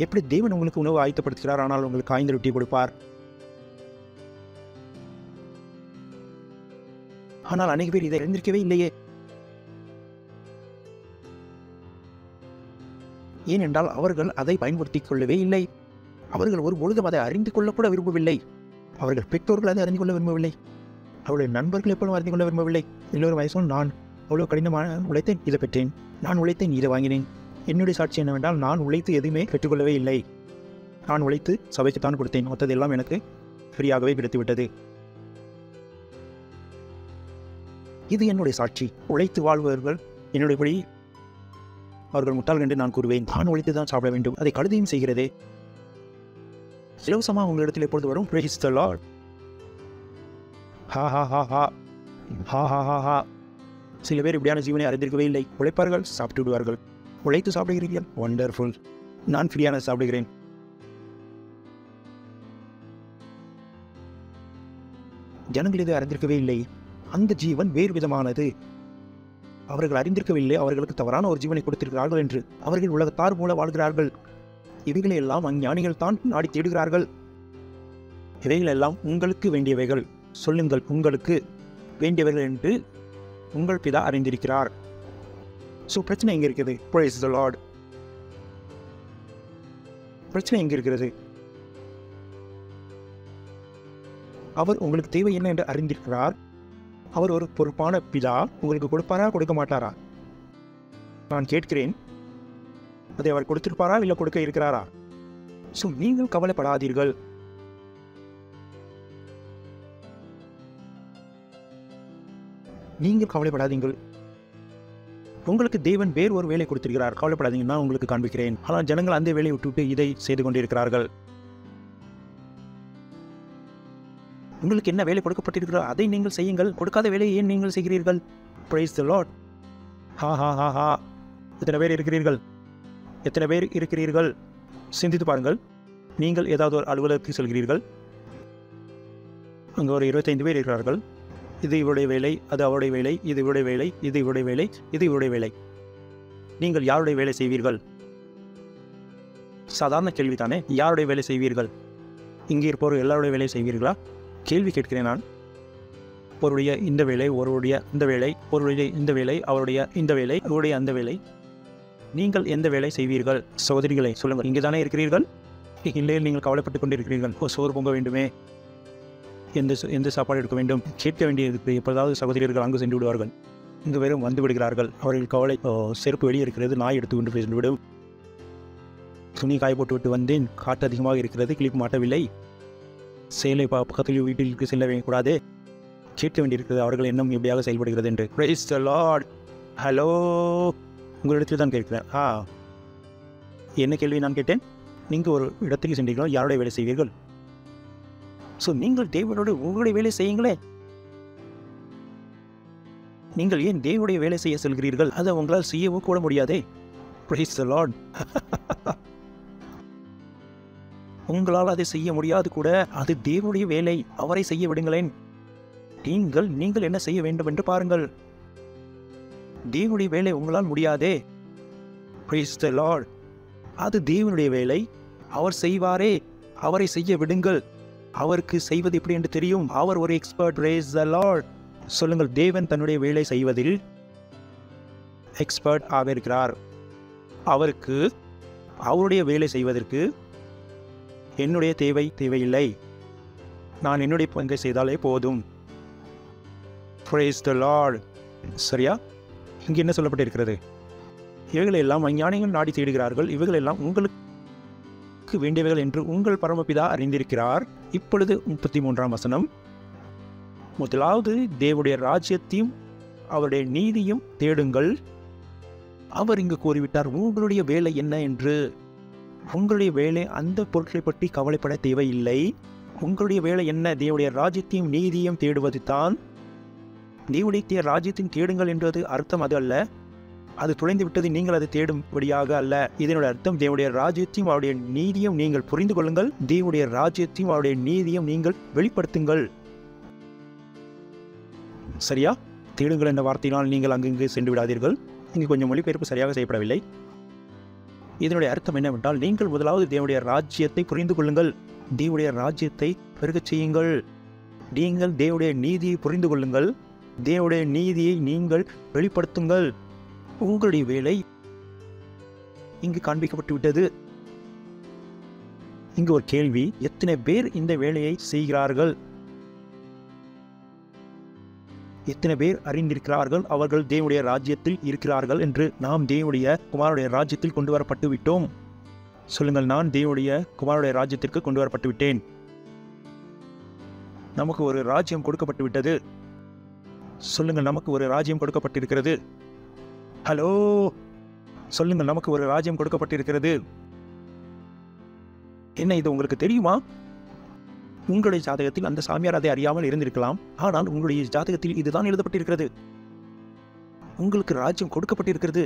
எப்படி தேவன் உங்களுக்கு உணவு ஆயத்தப்படுத்துகிறார், ஆனால் உங்களுக்கு காய்ந்த ரொட்டி கொடுப்பார்? ஆனால் அநேக பேர் இதை அறிந்திருக்கவே இல்லையே. ஏனென்றால் அவர்கள் அதை பயன்படுத்திக் கொள்ளவே இல்லை. அவர்கள் ஒரு பொழுதும் அதை அறிந்து கொள்ளக்கூட விரும்பவில்லை. அவர்கள் பெற்றோர்கள் அதை அறிந்து கொள்ள விரும்பவில்லை. அவருடைய நண்பர்கள் எப்பொழுதும் அறிந்து கொள்ள விரும்பவில்லை. எல்லோரும் வயசும், நான் அவ்வளோ கடினமான உழைத்தேன், இதை பெற்றேன். நான் உழைத்தேன், இதை வாங்கினேன். என்னுடைய சாட்சி என்னவென்றால், நான் உழைத்து எதுவுமே பெற்றுக்கொள்ளவே இல்லை. நான் உழைத்து சபைக்குத்தான் கொடுத்தேன். மற்றதெல்லாம் எனக்கு ஃப்ரீயாகவே கிடைத்துவிட்டது. இது என்னுடைய சாட்சி. உழைத்து வாழ்பவர்கள் என்னுடையபடி அவர்கள் முட்டாள்கள் என்று நான் கூறுவேன். நான் உழைத்து தான் சாப்பிட வேண்டும். அதை கழுதையும் செய்கிறதே. இலவசமாக உங்களிடத்தில் எப்பொழுது வரும்? Praise the Lord. ஹா ஹா ஹா ஹா ஹா ஹா ஹா ஹா. சில பேர் இப்படியான ஜீவனை அறிந்திருக்கவே இல்லை. உழைப்பார்கள், சாப்பிட்டு விடுவார்கள். உழைத்து சாப்பிடுகிறீர்கள், வண்டர்ஃபுல். நான் ஃப்ரீயான சாப்பிடுகிறேன். ஜனங்கள் இதை அறிந்திருக்கவே இல்லை. அந்த ஜீவன் வேறு விதமானது. அவர்கள் அறிந்திருக்கவில்லை அவர்களுக்கு தவறான ஒரு ஜீவனை கொடுத்திருக்கிறார்கள் என்று. அவர்கள் உலகத்தார் போல வாழ்கிறார்கள். இவைகளை எல்லாம் அஞ்ஞானிகள் தான் நாடி தேடுகிறார்கள். இவைகள் எல்லாம் உங்களுக்கு வேண்டியவைகள். சொல்லுங்கள், உங்களுக்கு வேண்டியவைகள் என்று உங்கள் பிதா அறிந்திருக்கிறார். பிரச்சனை எங்கே இருக்கிறது? Praise the Lord. பிரச்சனை எங்கே இருக்கிறது? அவர் உங்களுக்கு தேவை என்ன என்று அறிந்திருக்கிறார். அவர் ஒரு பொறுப்பான பிதா. உங்களுக்கு கொடுப்பாரா, கொடுக்க மாட்டாரா? நான் கேட்கிறேன். அதை அவர் கொடுத்திருப்பாரா இல்லை கொடுக்க இருக்கிறாரா? ஸோ நீங்கள் கவலைப்படாதீர்கள். நீங்கள் கவலைப்படாதீங்கள். உங்களுக்கு தேவன் வேறு ஒரு வேலை கொடுத்திருக்கிறார், கவலைப்படாதீங்க, நான் உங்களுக்கு காண்பிக்கிறேன். ஆனால் ஜனங்கள் அந்த வேலையை விட்டுவிட்டு இதை செய்து கொண்டிருக்கிறார்கள். உங்களுக்கு என்ன வேலை கொடுக்கப்பட்டிருக்கிறோ அதை நீங்கள் செய்யுங்கள். கொடுக்காத வேலையை ஏன் நீங்கள் செய்கிறீர்கள்? Price the Lord. ஹா ஹா ஹா ஹா. எத்தனை பேர் இருக்கிறீர்கள்? எத்தனை பேர் இருக்கிறீர்கள்? சிந்தித்து பாருங்கள். நீங்கள் ஏதாவது ஒரு அலுவலகத்துக்கு செல்கிறீர்கள். அங்கே ஒரு 25 பேர் இருக்கிறார்கள். இது இவருடைய வேலை, அது அவருடைய வேலை, இது இவருடைய வேலை, இது இவருடைய வேலை, இது இவருடைய வேலை. நீங்கள் யாருடைய வேலை செய்வீர்கள்? சாதாரண கேள்வி தானே. யாருடைய வேலை செய்வீர்கள்? இங்கே இருப்பவர் எல்லாருடைய வேலை செய்வீர்களா? கேள்வி கேட்கிறேன் நான். ஒருவருடைய இந்த வேலை, ஒருவருடைய இந்த வேலை, ஒருவருடைய இந்த வேலை, அவருடைய இந்த வேலை, அவருடைய அந்த வேலை. நீங்கள் எந்த வேலை செய்வீர்கள்? சகோதரிகளை சொல்லுங்கள். இங்கே தானே இருக்கிறீர்கள்? இல்லை, நீங்கள் கவலைப்பட்டு கொண்டிருக்கிறீர்கள். சோறு பொங்க வேண்டுமே, எந்த சாப்பாடு எடுக்க வேண்டும் கேட்க வேண்டியது. எப்போதாவது சகோதரியர்கள் அங்கு சென்று விடுவார்கள். இங்கு வெறும் வந்து விடுகிறார்கள். அவர்கள் கவலை, செருப்பு வெளியே இருக்கிறது, நாய் எடுத்து கொண்டு போய் விடும். துணி காய போட்டு விட்டு வந்தேன், காற்று அதிகமாக இருக்கிறது, கிளிப்பு மாட்டவில்லை. சேலை பக்கத்தில் வீட்டிற்கு செல்ல கூடாது. கேட்க வேண்டியிருக்கிறது அவர்கள் எண்ணம் எப்படியாக செயல்படுகிறது என்று. Price the Lord. ஹலோ, உங்களிடத்தில் தான் கேட்கிறேன். என்ன கேள்வி நான் கேட்டேன்? நீங்கள் ஒரு இடத்துக்கு சென்றீர்கள், யாருடைய வேலை செய்வீர்கள்? ஸோ நீங்கள் தேவனோடு உங்களுடைய வேலை செய்யுங்களே. நீங்கள் ஏன் தேவனுடைய வேலை செய்ய செல்கிறீர்கள்? அதை உங்களால் செய்யவும் கூட முடியாதே. Price the Lord. உங்களால் அதை செய்ய முடியாது கூட. அது தேவனுடைய வேலை, அவரை செய்ய விடுங்களேன். நீங்கள் என்ன செய்ய வேண்டும் என்று பாருங்கள். தேவனுடைய வேலை உங்களால் முடியாதே. Price the Lord. அது தேவனுடைய வேலை, அவர் செய்வாரே. அவரை செய்ய விடுங்கள். அவருக்கு செய்வது எப்படி என்று தெரியும். அவர் ஒரு எக்ஸ்பர்ட். Price the Lord. சொல்லுங்கள், தேவன் தன்னுடைய வேலை செய்வதில் எக்ஸ்பர்ட் ஆக இருக்கிறார். அவருக்கு அவருடைய வேலை செய்வதற்கு என்னுடைய தேவையில்லை. நான் என்னுடைய பங்கை செய்தாலே போதும். Price the Lord. சரியா? இங்கே என்ன சொல்லப்பட்டிருக்கிறது? இவைகளெல்லாம் அஞ்ஞானிகள் நாடி தேடுகிறார்கள். இவைகளெல்லாம் உங்களுக்கு வேண்டியவைகள் என்று உங்கள் பரமபிதா அறிந்திருக்கிறார். இப்பொழுது 33ஆம் வசனம். முதலாவது தேவனுடைய ராஜ்யத்தையும் அவருடைய நீதியும் தேடுங்கள். அவர் இங்கு கூறிவிட்டார் உங்களுடைய வேலை என்ன என்று. உங்களுடைய வேலை அந்த பொருட்களை பற்றி கவலைப்பட தேவையில்லை. உங்களுடைய வேலை என்ன? தேவனுடைய ராஜ்யத்தையும் நீதியும் தேடுவது தான். தேவனுடைய ராஜ்யத்தையும் தேடுங்கள் என்றது அர்த்தம் அது அல்ல. அது துளைந்து விட்டது, நீங்கள் அதை தேடும்படியாக அல்ல. இதனுடைய அர்த்தம் தேவனுடைய ராஜ்யத்தையும் அவருடைய நீதியும் நீங்கள் புரிந்து கொள்ளுங்கள். தேவனுடைய ராஜ்யத்தையும் அவருடைய நீதியும் நீங்கள் வெளிப்படுத்துங்கள். சரியா? தேடுங்கள் என்ற வார்த்தையினால் நீங்கள் அங்கு சென்று விடாதீர்கள். இங்கு கொஞ்சம் மொழிபெயர்ப்பு சரியாக செய்யப்படவில்லை. இதனுடைய அர்த்தம் என்னவென்றால், நீங்கள் முதலாவது தேவனுடைய ராஜ்யத்தை புரிந்து கொள்ளுங்கள். தேவனுடைய ராஜ்யத்தை பெருகச் செய்யுங்கள். நீங்கள் தேவனுடைய நீதியை புரிந்து கொள்ளுங்கள். தேவனுடைய நீதியை நீங்கள் வெளிப்படுத்துங்கள். உங்களுடைய வேலை இங்கு காண்பிக்கப்பட்டு விட்டது. இங்கு ஒரு கேள்வி, எத்தனை பேர் இந்த வேலையை செய்கிறார்கள்? எத்தனை பேர் அறிந்திருக்கிறார்கள் அவர்கள் தேவனுடைய ராஜ்யத்தில் இருக்கிறார்கள் என்று? நாம் தேவனுடைய குமாரனுடைய ராஜ்யத்தில் கொண்டு வரப்பட்டு விட்டோம். சொல்லுங்கள், நான் தேவனுடைய குமாரனுடைய ராஜ்யத்திற்கு கொண்டு வரப்பட்டு விட்டேன். நமக்கு ஒரு ராஜ்யம் கொடுக்கப்பட்டு விட்டது. சொல்லுங்கள், நமக்கு ஒரு ராஜ்யம் கொடுக்கப்பட்டிருக்கிறது. ஹலோ, சொல்லுங்கள், நமக்கு ஒரு ராஜ்யம் கொடுக்கப்பட்டிருக்கிறது. என்ன இது உங்களுக்கு தெரியுமா? உங்களுடைய ஜாதகத்தில் அந்த சாமியார் அதை அறியாமல் இருந்திருக்கலாம். ஆனால் உங்களுடைய ஜாதகத்தில் இதுதான் எழுதப்பட்டிருக்கிறது. உங்களுக்கு ராஜ்யம் கொடுக்கப்பட்டிருக்கிறது.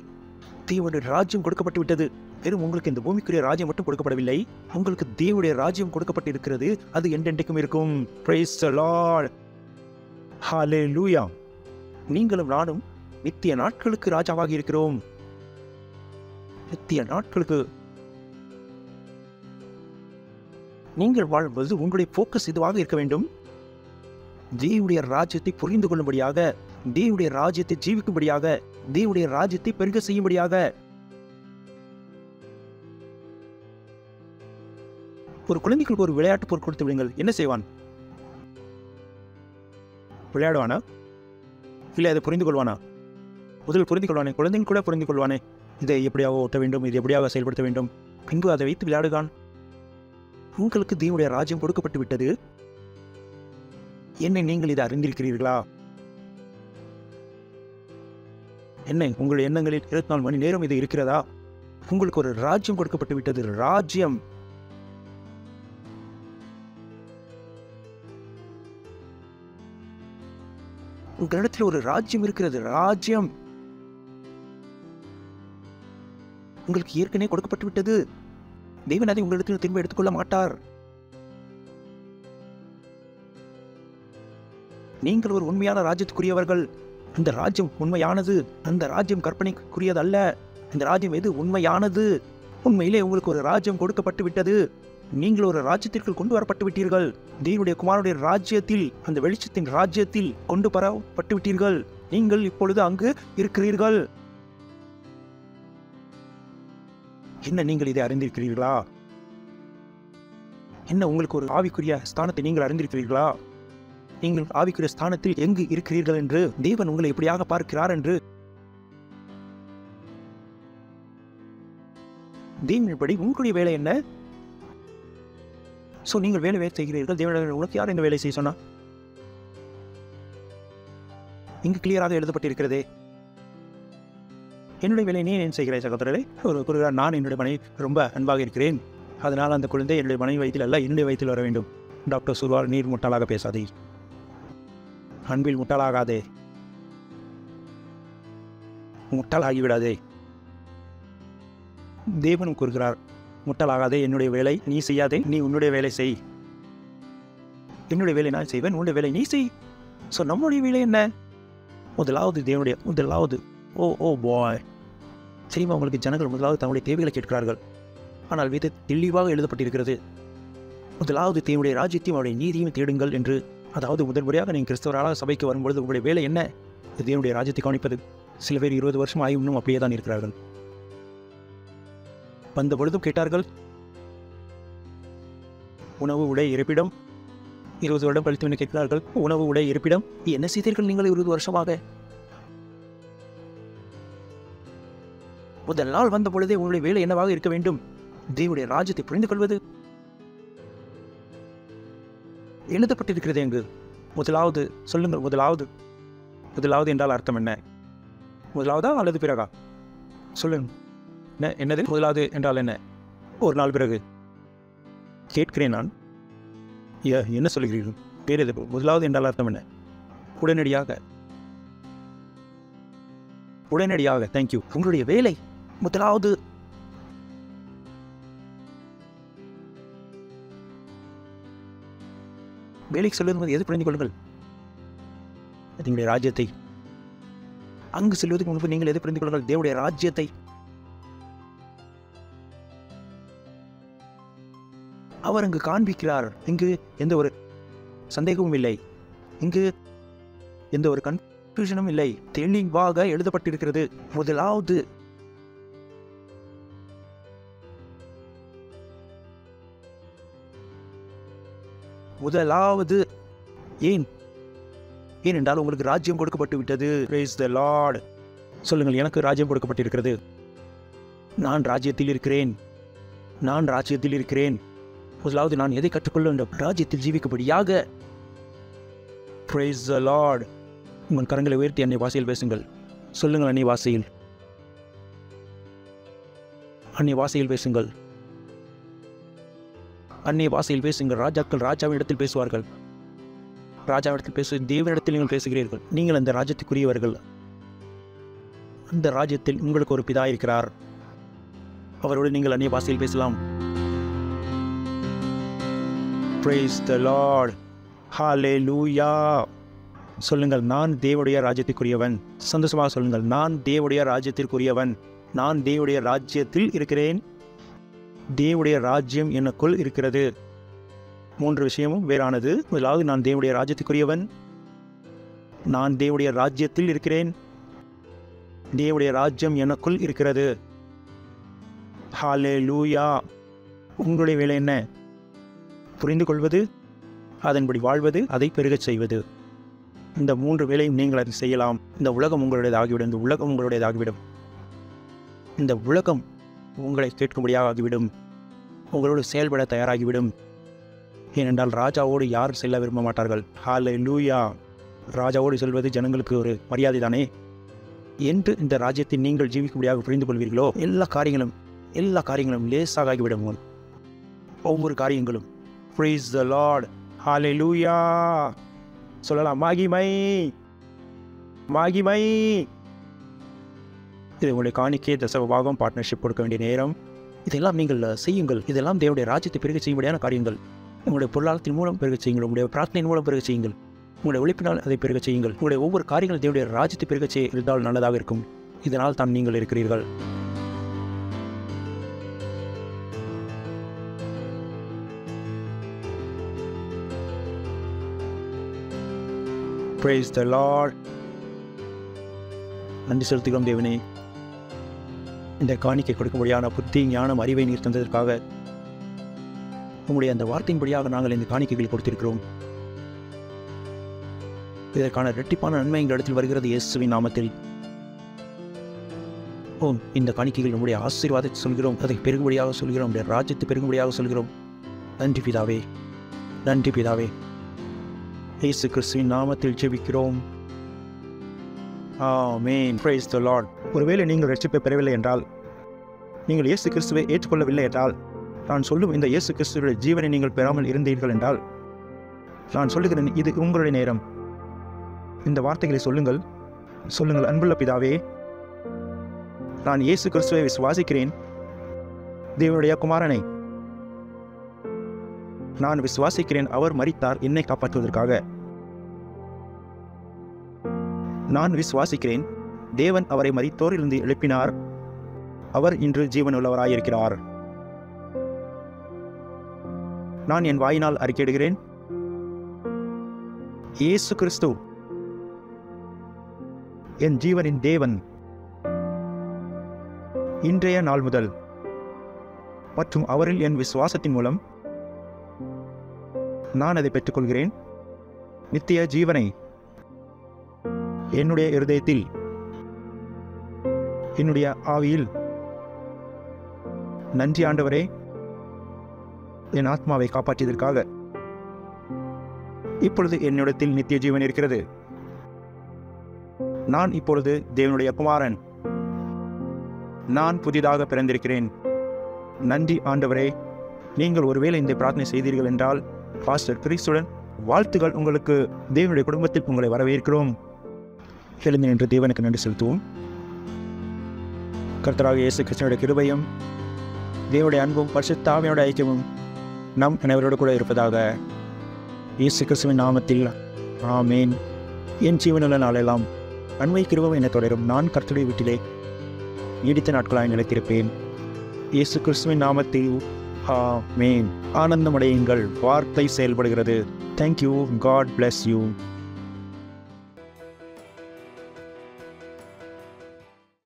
தேவனுடைய ராஜ்யம் கொடுக்கப்பட்டு விட்டது. வெறும் உங்களுக்கு இந்த பூமிக்குரிய ராஜ்யம் மட்டும் கொடுக்கப்படவில்லை. உங்களுக்கு தேவனுடைய ராஜ்யம் கொடுக்கப்பட்டிருக்கிறது. அது என்றென்றைக்கும் இருக்கும். Praise the lord. ஹல்லேலூயா. நீங்களும் நானும் நித்திய நாட்களுக்கு ராஜாவாக இருக்கிறோம். நித்திய நாட்களுக்கு. நீங்கள் வாழ்வது உங்களுடைய போக்கஸ் இதுவாக இருக்க வேண்டும். தேவனுடைய ராஜ்யத்தை புரிந்து கொள்ளும்படியாக, தேவனுடைய ராஜ்யத்தை ஜீவிக்கும்படியாக, தேவனுடைய ராஜ்யத்தை பெருக செய்யும்படியாக. ஒரு குழந்தைகளுக்கு ஒரு விளையாட்டு பொருள் கொடுத்து விடுங்கள், என்ன செய்வான்? விளையாடுவானா? இல்லை அதை புரிந்து கொள்வானா? முதல் புரிந்து கொள்வானே. குழந்தைங்க கூட புரிந்து கொள்வானே. இதை எப்படியாக ஓட்ட வேண்டும், இது எப்படியாக செயல்படுத்த வேண்டும், பின்பு அதை வைத்து விளையாடுகான். உங்களுக்கு தேவனுடைய ராஜ்யம் கொடுக்கப்பட்டு விட்டது. என்னை நீங்கள் இதை அறிந்திருக்கிறீர்களா? என்ன உங்கள் எண்ணங்களில் 24 மணி நேரம் இது இருக்கிறதா? உங்களுக்கு ஒரு ராஜ்யம் கொடுக்கப்பட்டு விட்டது. ராஜ்யம். உங்களிடத்தில் ஒரு ராஜ்யம் இருக்கிறது. ராஜ்யம் உங்களுக்கு ஏற்கனவே கொடுக்கப்பட்டு விட்டது. தேவன் அதை உங்களிடத்தில் திரும்ப எடுத்துக்கொள்ள மாட்டார். நீங்கள் ஒரு உண்மையான ராஜ்யத்துக்குரியவர்கள். அந்த ராஜ்யம் உண்மையானது. அந்த ராஜ்யம் கற்பனைக்குரியது அல்ல. இந்த ராஜ்யம் எது உண்மையானது. உண்மையிலே உங்களுக்கு ஒரு ராஜ்யம் கொடுக்கப்பட்டு விட்டது. நீங்கள் ஒரு ராஜ்யத்திற்குள் கொண்டு வரப்பட்டு விட்டீர்கள். தேவனுடைய குமாரனுடைய ராஜ்யத்தில், அந்த வெளிச்சத்தின் ராஜ்யத்தில் கொண்டு வரப்பட்டு விட்டீர்கள். நீங்கள் இப்பொழுது அங்கு இருக்கிறீர்கள். என்ன நீங்கள் இதை அறிந்திருக்கிறீர்களா? என்ன உங்களுக்கு ஒரு ஆவிக்குரிய ஸ்தானத்தை நீங்கள் அறிந்திருக்கிறீர்களா? நீங்கள் ஆவிக்குரிய ஸ்தானத்தில் எங்கு இருக்கிறீர்கள் என்று, தேவன் உங்களை எப்படியாக பார்க்கிறார் என்று. தேவனின்படி உங்களுடைய வேலை என்ன? சோ நீங்கள் வேலை செய்கிறீர்கள். தேவன் உனக்கு யார் இந்த வேலை செய்ய சொன்னா? இங்கு கிளியராக எழுதப்பட்டிருக்கிறதே. என்னுடைய வேலை நீ ஏன் செய்கிறாய் சகோதரரே? ஒரு நான் என்னுடைய மனைவி ரொம்ப அன்பாக இருக்கிறேன். அதனால் அந்த குழந்தை என்னுடைய மனைவி வயிற்றில் அல்ல, என்னுடைய வயிற்றில் வர வேண்டும். டாக்டர் சொல்வார், நீர் முட்டாளாக பேசாதே, அன்பில் முட்டாளாகாதே, முட்டாளாகிவிடாதே. தேவனும் கூறுகிறார், முட்டாளாகாதே, என்னுடைய வேலை நீ செய்யாதே, நீ உன்னுடைய வேலை செய். என்னுடைய வேலை நான் செய்வேன், உன்னுடைய வேலை நீ செய். ஸோ நம்முடைய வேலை என்ன? முதலாவது ஓ பாய், சரிமா உங்களுக்கு ஜனங்கள் முதலாவது தங்களுடைய தேவைகளை கேட்கிறார்கள். ஆனால் வேத தெளிவாக எழுதப்பட்டிருக்கிறது, முதலாவது தேவனுடைய ராஜ்யத்தையும் அவருடைய நீதியையும் தேடுங்கள் என்று. அதாவது முதன்முறையாக நீங்கள் கிறிஸ்தவராக சபைக்கு வரும்பொழுது உங்களுடைய வேலை என்ன? தேவனுடைய ராஜ்யத்தை கவனிப்பது. சில பேர் 20 வருஷம் ஆகி இன்னும் அப்படியே தான் இருக்கிறார்கள். வந்த பொழுதும் கேட்டார்கள், உணவு உடை இருப்பிடம். 20 வருடம் கழித்து கேட்கிறார்கள், உணவு உடை இருப்பிடம் என்ன செய்தீர்கள் நீங்கள் 20 வருஷமாக? முதல் நாள் வந்த பொழுதே உங்களுடைய வேலை என்னவாக இருக்க வேண்டும்? தேவனுடைய ராஜ்யத்தை புரிந்து கொள்வது. எழுதப்பட்டிருக்கிறது எங்கு? முதலாவது சொல்லுங்கள். முதலாவது என்றால் அர்த்தம் என்ன? முதலாவதா அல்லது பிறகா? சொல்லுங்க. என்னது முதலாவது என்றால் என்ன? ஒரு நாள் பிறகு கேட்கிறேன் நான். என்ன சொல்கிறீர்கள்? வேறு எது? முதலாவது என்றால் அர்த்தம் என்ன? உடனடியாக. தேங்க்யூ. உங்களுடைய வேலை முதலாவது. வேலைக்கு செல்வது எது? புரிந்து கொள்ளுங்கள். எங்களுடைய ராஜ்யத்தை. அங்கு செல்வதற்கு முன்பு நீங்கள் எது புரிந்து கொள்ளுங்கள்? தேவனுடைய ராஜ்யத்தை. அவர் அங்கு காண்பிக்கிறார். இங்கு எந்த ஒரு சந்தேகமும் இல்லை, இங்கு எந்த ஒரு கன்ஃபியூஷனும் இல்லை. தெளிவாக எழுதப்பட்டிருக்கிறது. முதலாவது ஏனென்றால் உங்களுக்கு ராஜ்யம் கொடுக்கப்பட்டு விட்டது. Praise the Lord. சொல்லுங்கள், எனக்கு ராஜ்யம் கொடுக்கப்பட்டிருக்கிறது. நான் ராஜ்யத்தில் இருக்கிறேன். முதலாவது நான் எதை கற்றுக்கொள்ள வேண்டும்? ராஜ்யத்தில் ஜீவிக்கும்படியாக. Praise the Lord. உங்கள் கரங்களை உயர்த்தி அன்னை பாஷையில் பேசுங்கள். சொல்லுங்கள், அன்னை பாஷையில் பேசுங்கள். அன்னை பாஷையில் பேசுங்கள். ராஜாக்கள் ராஜாவின் இடத்தில் பேசுவார்கள். ராஜாவிடத்தில் தேவனிடத்தில் நீங்கள் பேசுகிறீர்கள். நீங்கள் அந்த ராஜ்யத்துக்குரியவர்கள். அந்த ராஜ்யத்தில் உங்களுக்கு ஒரு பிதா இருக்கிறார். அவரோடு நீங்கள் அந்நிய பாஷையில் பேசலாம். Praise the Lord. Hallelujah. சொல்லுங்கள், நான் தேவனுடைய ராஜ்யத்திற்குரியவன். சந்தோஷமாக சொல்லுங்கள், நான் தேவனுடைய ராஜ்யத்திற்குரியவன். நான் தேவனுடைய ராஜ்யத்தில் இருக்கிறேன். தேவனுடைய ராஜ்யம் எனக்குள் இருக்கிறது. 3 விஷயமும் வேறானது. முதலாவது, நான் தேவனுடைய ராஜ்யத்துக்குரியவன். நான் தேவனுடைய ராஜ்யத்தில் இருக்கிறேன். தேவனுடைய ராஜ்யம் எனக்குள் இருக்கிறது. ஹல்லேலூயா. உங்களுடைய வேலை என்ன? புரிந்து கொள்வது, அதன்படி வாழ்வது, அதை பெருகச் செய்வது. இந்த 3 வேலையும் நீங்கள் அதை செய்யலாம். இந்த உலகம் உங்களுடையதாகிவிடும். இந்த உலகம் உங்களை கேட்கும்படியாக ஆகிவிடும். உங்களோடு செயல்பட தயாராகிவிடும். ஏனென்றால் ராஜாவோடு யாரும் செல்ல விரும்ப மாட்டார்கள். ஹல்லேலூயா. ராஜாவோடு செல்வது ஜனங்களுக்கு ஒரு மரியாதை தானே. என்று இந்த ராஜ்யத்தை நீங்கள் ஜீவிக்கும்படியாக புரிந்து கொள்வீர்களோ எல்லா காரியங்களும் லேசாக ஆகிவிடும். ஒவ்வொரு காரியங்களும். Praise the Lord. ஹல்லேலூயா. சொல்லலாம், மகிமை மகிமை. இது உங்களுடைய காணிக்கை, தசமபாகம், பார்ட்னர்ஷிப் கொடுக்க வேண்டிய நேரம். இதெல்லாம் நீங்கள் செய்யுங்கள். இதெல்லாம் தேவனுடைய ராஜ்யத்தை பெருக செய்யும்படியான காரியங்கள். உங்களுடைய பொருளாதாரத்தின் மூலம் பெருக செய்யுங்கள். உங்களுடைய பிரார்த்தனையின் மூலம் பெருக செய்யுங்கள். உங்களுடைய உழைப்பினால் அதை பெருக செய்யுங்கள். உங்களுடைய ஒவ்வொரு காரியங்கள் தேவனுடைய ராஜ்யத்தை பெருக செய்தால் நல்லதாக இருக்கும். இதனால் தான் நீங்கள் இருக்கிறீர்கள். Praise the Lord. நன்றி செலுத்துகிறோம் தேவனே. இந்த காணிக்கை கொடுக்கும்படியான புத்தி, ஞானம், அறிவை நீர் தந்ததற்காக உங்களுடைய அந்த வார்த்தையின்படியாக நாங்கள் இந்த காணிக்கைகளை கொடுத்திருக்கிறோம். இதற்கான இரட்டிப்பான நன்மை எங்கள் இடத்தில் வருகிறது இயேசுவின் நாமத்தில். இந்த காணிக்கைகள் நம்முடைய ஆசீர்வாதத்தை சொல்கிறோம், அதை பெருகும்படியாக சொல்கிறோம், நம்முடைய ராஜ்யத்தை பெருகும்படியாக சொல்கிறோம். நன்றி பிதாவே, நன்றி பிதாவே. இயேசு கிறிஸ்துவின் நாமத்தில் ஜெபிக்கிறோம். ஆமென். Praise the Lord. ஒருவேளை நீங்கள் ரட்சிப்பை பெறவில்லை என்றால், நீங்கள் இயேசு கிறிஸ்துவை ஏற்றுக்கொள்ளவில்லை என்றால், நான் சொல்லும் இந்த இயேசு கிறிஸ்துவின் ஜீவனை நீங்கள் பெறாமல் இருந்தீர்கள் என்றால், நான் சொல்லுகிறேன், இது உங்களுடைய நேரம். இந்த வார்த்தைகளை சொல்லுங்கள். அன்புள்ள பிதாவே, நான் இயேசு கிறிஸ்துவை விசுவாசிக்கிறேன், தேவனுடைய குமாரனை நான் விசுவாசிக்கிறேன். அவர் மரித்தார் என்னை காப்பாற்றுவதற்காக. நான் விசுவாசிக்கிறேன், தேவன் அவரை மரித்தோரிலிருந்து எழுப்பினார். அவர் இன்று ஜீவனுள்ளவராயிருக்கிறார். நான் என் வாயினால் அறிக்கையிடுகிறேன், இயேசு கிறிஸ்து என் ஜீவனின் தேவன். இன்றைய நாள் முதல் மற்றும் அவரில் என் விசுவாசத்தின் மூலம் நான் அதை பெற்றுக்கொள்கிறேன். நித்திய ஜீவனை என்னுடைய இருதயத்தில், என்னுடைய ஆவியில். நன்றி ஆண்டவரே, என் ஆத்மாவை காப்பாற்றியதற்காக. இப்பொழுது என்னிடத்தில் நித்திய ஜீவன் இருக்கிறது. நான் இப்பொழுது தேவனுடைய குமாரன். நான் புதிதாக பிறந்திருக்கிறேன். நன்றி ஆண்டவரே. நீங்கள் ஒருவேளை இந்த பிரார்த்தனை செய்தீர்கள் என்றால், பாஸ்டர் கிறிஸ்துடன் வாழ்த்துகள் உங்களுக்கு. தேவனுடைய குடும்பத்தில் உங்களை வரவேற்கிறோம். எழுந்து நின்று தேவனுக்கு நன்றி செலுத்துவோம். கர்த்தராகிய இயேசு கிறிஸ்துவினுடைய கிருபையும் தேவனுடைய அன்பும் பரிசுத்த ஆவியானவருடைய ஐக்கியமும் நம் அனைவரோடு கூட இருப்பதாக. இயேசு கிறிஸ்துவின் நாமத்தில் ஆமேன். என் ஜீவனுள்ள நாளெல்லாம் அன்மை கிருபை என்னை தொடரும். நான் கர்த்தருடைய வீட்டிலே நீடித்த நாட்களாய் நிலைத்திருப்பேன். இயேசு கிறிஸ்துவின் நாமத்தில் ஆமேன். ஆனந்தமடையுங்கள். வார்த்தை செயல்படுகிறது. தேங்க்யூ. God bless you.